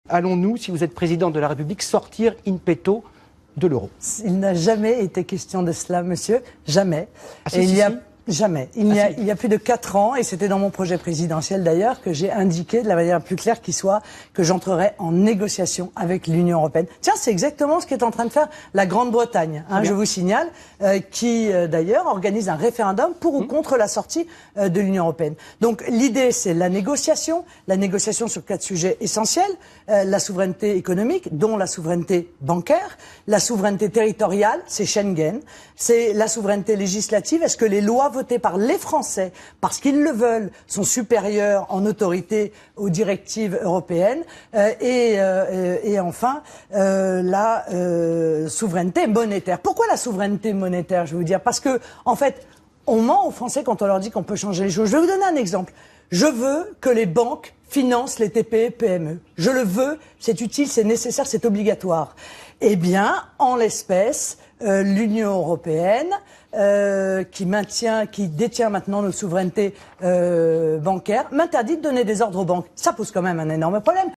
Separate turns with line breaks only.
Allons-nous, si vous êtes président de la République, sortir in petto de l'euro?
Il n'a jamais été question de cela, monsieur. Jamais.
Ah, si,
Jamais. Il y a plus de 4 ans, et c'était dans mon projet présidentiel d'ailleurs, que j'ai indiqué de la manière la plus claire qui soit que j'entrerai en négociation avec l'Union européenne. Tiens, c'est exactement ce qu'est en train de faire la Grande-Bretagne, je vous signale, qui d'ailleurs organise un référendum pour ou contre la sortie de l'Union européenne. Donc l'idée, c'est la négociation sur 4 sujets essentiels, la souveraineté économique, dont la souveraineté bancaire, la souveraineté territoriale, c'est Schengen, c'est la souveraineté législative, est-ce que les lois votées par les Français, parce qu'ils le veulent, sont supérieures en autorité aux directives européennes, et enfin la souveraineté monétaire. Pourquoi la souveraineté monétaire, je vais vous dire? Parce que, en fait, on ment aux Français quand on leur dit qu'on peut changer les choses. Je vais vous donner un exemple. Je veux que les banques financent les TPE, PME. Je le veux, c'est utile, c'est nécessaire, c'est obligatoire. Eh bien, en l'espèce, l'Union européenne, qui détient maintenant nos souverainetés bancaires, m'interdit de donner des ordres aux banques. Ça pose quand même un énorme problème.